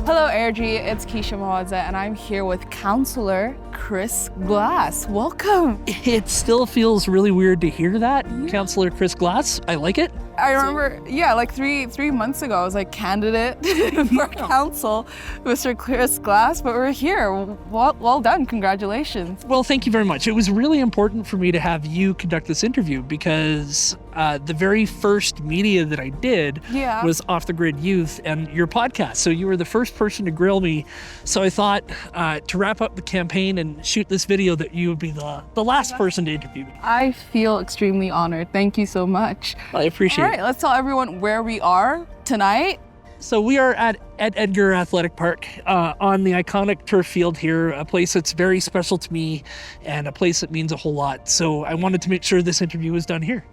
Hello, Airdrie. It's Keisha Mawadza, and I'm here with Councillor Chris Glass. Welcome. It still feels really weird to hear that, Councillor Chris Glass. I like it. I remember, like three months ago, I was like candidate for council, Mr. Chris Glass, but we're here. Well done. Congratulations. Well, thank you very much. It was really important for me to have you conduct this interview because the very first media that I did was Off the Grid Youth and your podcast. So you were the first person to grill me. So I thought to wrap up the campaign and shoot this video that you would be the last person to interview me. I feel extremely honored. Thank you so much. I appreciate it. All right, let's tell everyone where we are tonight. So we are at Edgar Athletic Park on the iconic turf field here, a place that's very special to me and a place that means a whole lot. So I wanted to make sure this interview was done here.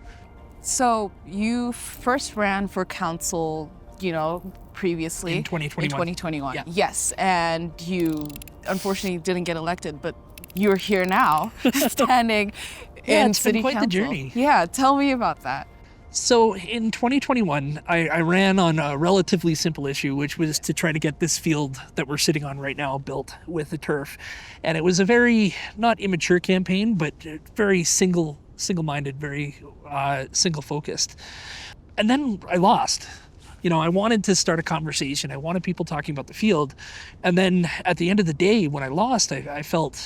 So you first ran for council, previously. In 2021. In 2021, yeah. Yes, and you unfortunately didn't get elected, but you're here now, standing in it's city been quite council. the journey. Yeah, tell me about that. So in 2021, I ran on a relatively simple issue, which was to try to get this field that we're sitting on right now built with the turf. And it was a very, not immature campaign, but very single-minded, very single-focused. And then I lost. I wanted to start a conversation. I wanted people talking about the field. And then at the end of the day, when I lost, I felt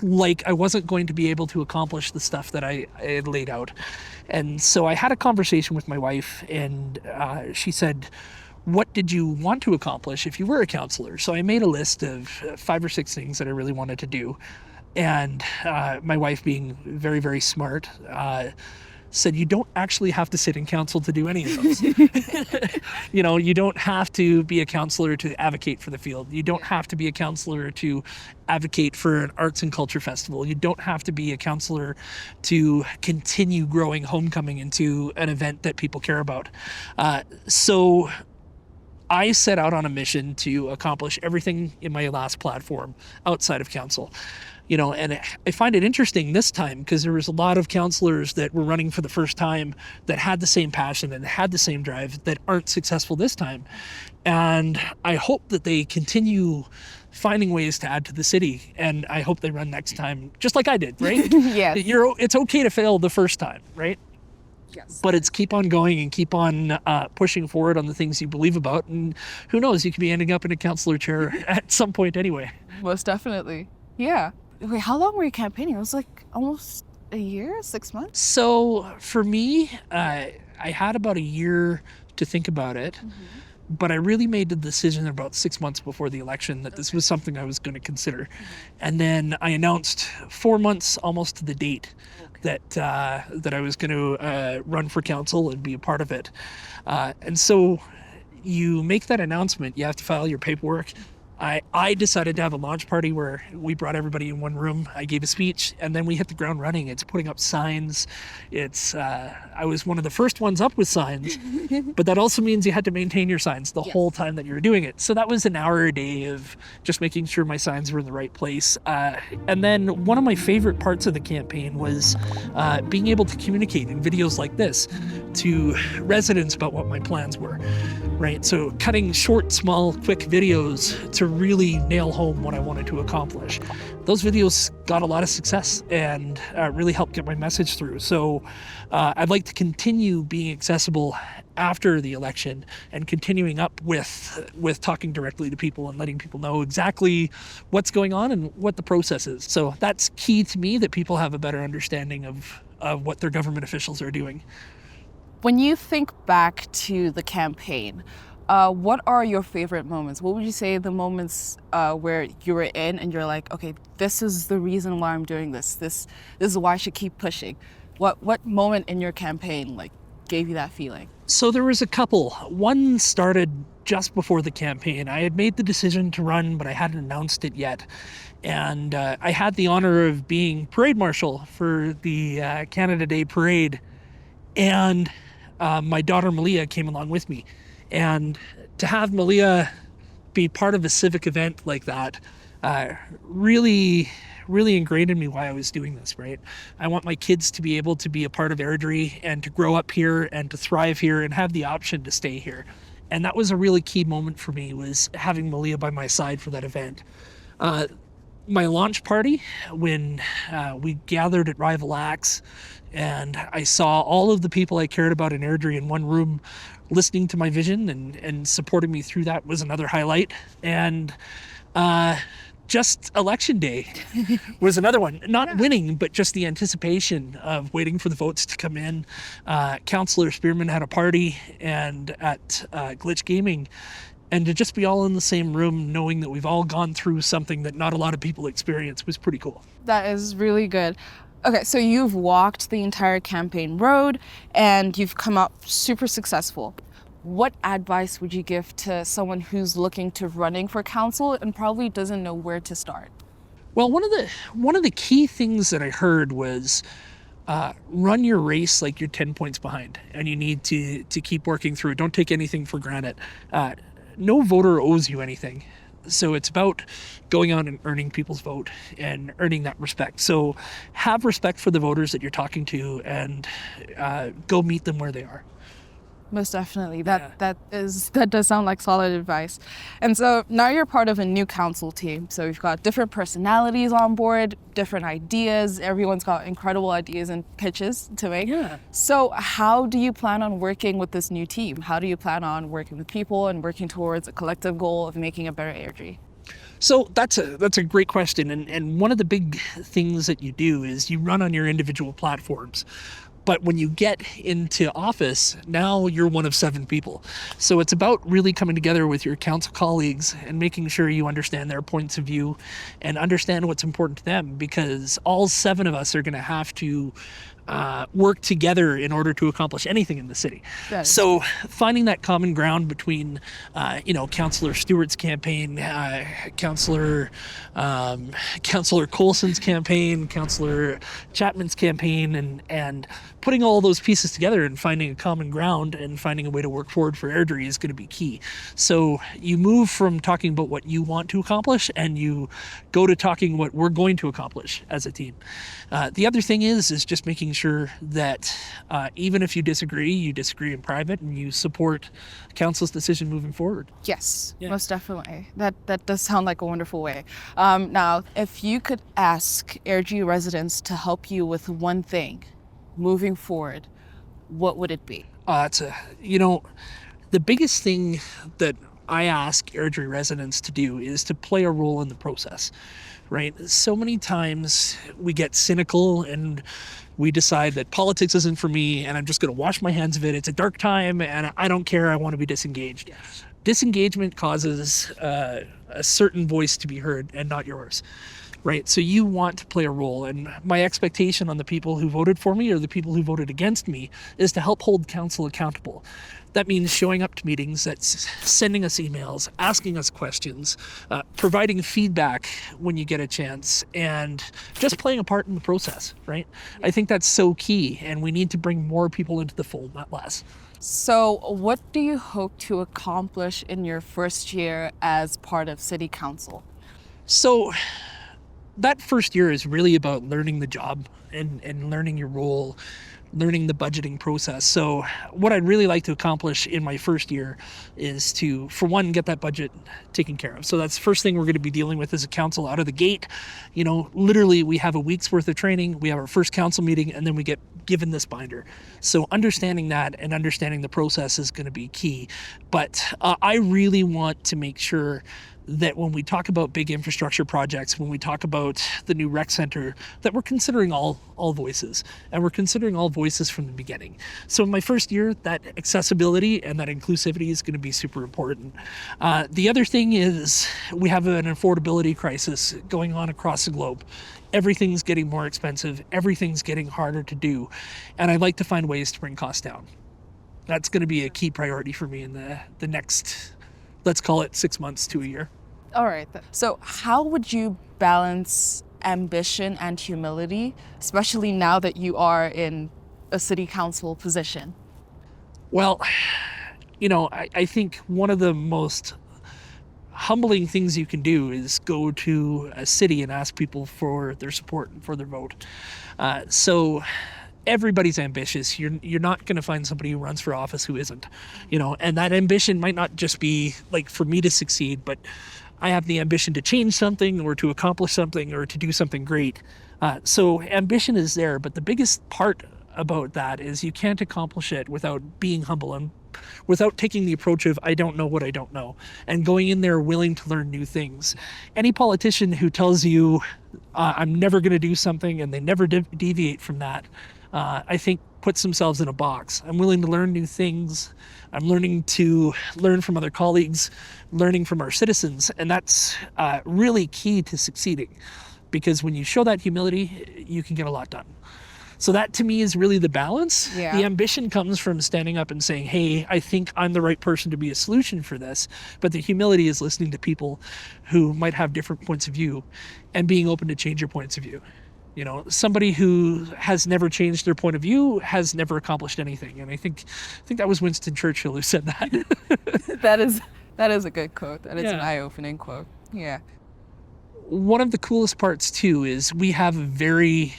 like I wasn't going to be able to accomplish the stuff that I had laid out. And so I had a conversation with my wife, and she said, what did you want to accomplish if you were a councillor? So I made a list of 5 or 6 things that I really wanted to do. And my wife, being very, very smart, said, you don't actually have to sit in council to do any of those. You don't have to be a councillor to advocate for the field. You don't have to be a councillor to advocate for an arts and culture festival. You don't have to be a councillor to continue growing Homecoming into an event that people care about. So I set out on a mission to accomplish everything in my last platform outside of council. And I find it interesting this time because there was a lot of councillors that were running for the first time that had the same passion and had the same drive that aren't successful this time. And I hope that they continue finding ways to add to the city. And I hope they run next time, just like I did, right? Yes. It's okay to fail the first time, right? Yes. But it's keep on going and keep on pushing forward on the things you believe about. And who knows, you could be ending up in a councillor chair at some point anyway. Most definitely. Yeah. Wait, how long were you campaigning? It was like almost a year, 6 months? So for me, I had about a year to think about it, but I really made the decision about 6 months before the election that this was something I was going to consider. And then I announced 4 months almost to the date that I was going to run for council and be a part of it. And so you make that announcement, you have to file your paperwork. I decided to have a launch party where we brought everybody in one room. I gave a speech, and then we hit the ground running. It's putting up signs. I was one of the first ones up with signs, but that also means you had to maintain your signs the whole time that you were doing it. So that was an hour a day of just making sure my signs were in the right place. And then one of my favorite parts of the campaign was being able to communicate in videos like this to residents about what my plans were. Right, so cutting short, small, quick videos to really nail home what I wanted to accomplish. Those videos got a lot of success and really helped get my message through. So I'd like to continue being accessible after the election and continuing up with talking directly to people and letting people know exactly what's going on and what the process is. So that's key to me, that people have a better understanding of what their government officials are doing. When you think back to the campaign, what are your favorite moments? What would you say the moments where you were in and you're like, okay, this is the reason why I'm doing this. This is why I should keep pushing. What moment in your campaign gave you that feeling? So there was a couple. One started just before the campaign. I had made the decision to run, but I hadn't announced it yet. And I had the honor of being parade marshal for the Canada Day parade. And my daughter Malia came along with me. And to have Malia be part of a civic event like that really ingrained in me why I was doing this, right? I want my kids to be able to be a part of Airdrie and to grow up here and to thrive here and have the option to stay here. And that was a really key moment for me, was having Malia by my side for that event. My launch party, when we gathered at Rival Acts, and I saw all of the people I cared about in Airdrie in one room listening to my vision and supporting me through that, was another highlight. And just election day was another one. Not winning, but just the anticipation of waiting for the votes to come in. Councillor Spearman had a party and at Glitch Gaming, and to just be all in the same room, knowing that we've all gone through something that not a lot of people experience, was pretty cool. That is really good. Okay, so you've walked the entire campaign road and you've come out super successful. What advice would you give to someone who's looking to running for council and probably doesn't know where to start? Well, one of the key things that I heard was run your race like you're 10 points behind, and you need to keep working through it. Don't take anything for granted. No voter owes you anything. So it's about going out and earning people's vote and earning that respect. So have respect for the voters that you're talking to, and go meet them where they are. Most definitely. That does sound like solid advice. And so now you're part of a new council team. So you've got different personalities on board, different ideas. Everyone's got incredible ideas and pitches to make. Yeah. So how do you plan on working with this new team? How do you plan on working with people and working towards a collective goal of making a better Airdrie? So that's a great question. And one of the big things that you do is you run on your individual platforms. But when you get into office, now you're one of 7 people. So it's about really coming together with your council colleagues and making sure you understand their points of view and understand what's important to them, because all 7 of us are going to have to work together in order to accomplish anything in the city. So finding that common ground between, Councillor Stewart's campaign, Councillor Colson's campaign, Councillor Chapman's campaign, and putting all those pieces together and finding a common ground and finding a way to work forward for Airdrie is going to be key. So you move from talking about what you want to accomplish and you go to talking what we're going to accomplish as a team. The other thing is just making sure that even if you disagree in private, and you support council's decision moving forward. Yes, most definitely. That does sound like a wonderful way. Now, if you could ask Airdrie residents to help you with one thing moving forward, what would it be? The biggest thing that I ask Airdrie residents to do is to play a role in the process, right? So many times we get cynical and we decide that politics isn't for me and I'm just going to wash my hands of it. It's a dark time and I don't care. I want to be disengaged. Yes. Disengagement causes a certain voice to be heard and not yours. Right. So you want to play a role. And my expectation on the people who voted for me or the people who voted against me is to help hold council accountable. That means showing up to meetings, that's sending us emails, asking us questions, providing feedback when you get a chance, and just playing a part in the process, right? I think that's so key, and we need to bring more people into the fold, not less. So what do you hope to accomplish in your first year as part of City Council? So that first year is really about learning the job and learning your role, learning the budgeting process. So what I'd really like to accomplish in my first year is to, for one, get that budget taken care of. So that's the first thing we're going to be dealing with as a council out of the gate. Literally we have a week's worth of training, we have our first council meeting, and then we get given this binder. So understanding that and understanding the process is going to be key. But I really want to make sure that when we talk about big infrastructure projects, when we talk about the new rec center, that we're considering all voices, and we're considering all voices from the beginning. So in my first year, that accessibility and that inclusivity is going to be super important. The other thing is we have an affordability crisis going on across the globe. Everything's getting more expensive. Everything's getting harder to do. And I'd like to find ways to bring costs down. That's going to be a key priority for me in the next, let's call it 6 months to a year. All right. So how would you balance ambition and humility, especially now that you are in a city council position? Well, I think one of the most humbling things you can do is go to a city and ask people for their support and for their vote. So everybody's ambitious. You're not going to find somebody who runs for office who isn't, and that ambition might not just be like for me to succeed, but I have the ambition to change something or to accomplish something or to do something great. So ambition is there, but the biggest part about that is you can't accomplish it without being humble and without taking the approach of I don't know what I don't know, and going in there willing to learn new things. Any politician who tells you I'm never going to do something and they never deviate from that, I think puts themselves in a box. I'm willing to learn new things. I'm learning to learn from other colleagues, learning from our citizens, and that's really key to succeeding, because when you show that humility, you can get a lot done. So that to me is really the balance. Yeah. The ambition comes from standing up and saying, hey, I think I'm the right person to be a solution for this. But the humility is listening to people who might have different points of view and being open to change your points of view. Somebody who has never changed their point of view has never accomplished anything. And I think that was Winston Churchill who said that. That is a good quote. That is an Yeah. eye-opening quote. Yeah. One of the coolest parts too is we have a very,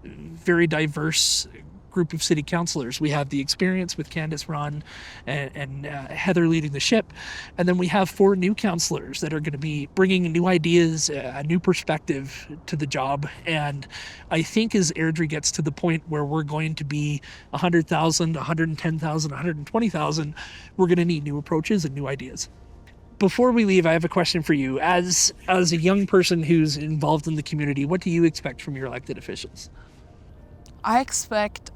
very diverse group of city councilors. We have the experience with Candace, Ron, and Heather leading the ship, and then we have 4 new councilors that are going to be bringing new ideas, a new perspective to the job. And I think as Airdrie gets to the point where we're going to be 100,000, 110,000, 120,000, we're going to need new approaches and new ideas. Before we leave, I have a question for you. As a young person who's involved in the community, what do you expect from your elected officials? I expect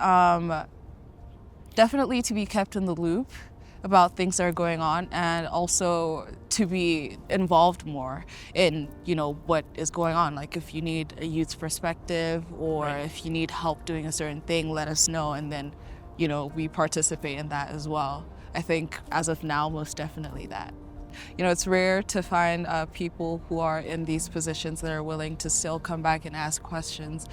definitely to be kept in the loop about things that are going on, and also to be involved more in, what is going on. Like if you need a youth's perspective, or Right. if you need help doing a certain thing, let us know, and then, we participate in that as well. I think as of now, most definitely that. It's rare to find people who are in these positions that are willing to still come back and ask questions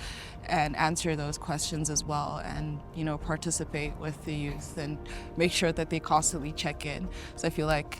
and answer those questions as well, and participate with the youth and make sure that they constantly check in. So I feel like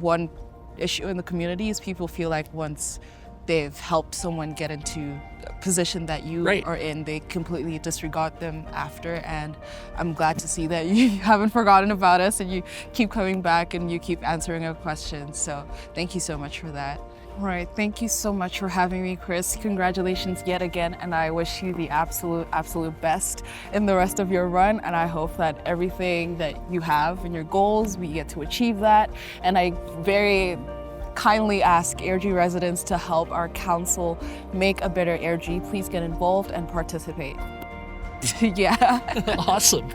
one issue in the community is people feel like once they've helped someone get into a position that you Right. are in, they completely disregard them after. And I'm glad to see that you haven't forgotten about us and you keep coming back and you keep answering our questions. So thank you so much for that. All right, thank you so much for having me, Chris. Congratulations yet again, and I wish you the absolute best in the rest of your run, and I hope that everything that you have and your goals, we get to achieve that. And I very kindly ask Airdrie residents to help our council make a better Airdrie. Please get involved and participate. Yeah. Awesome.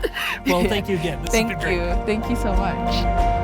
Well, thank you again. This has been Thank great. you. Thank you so much.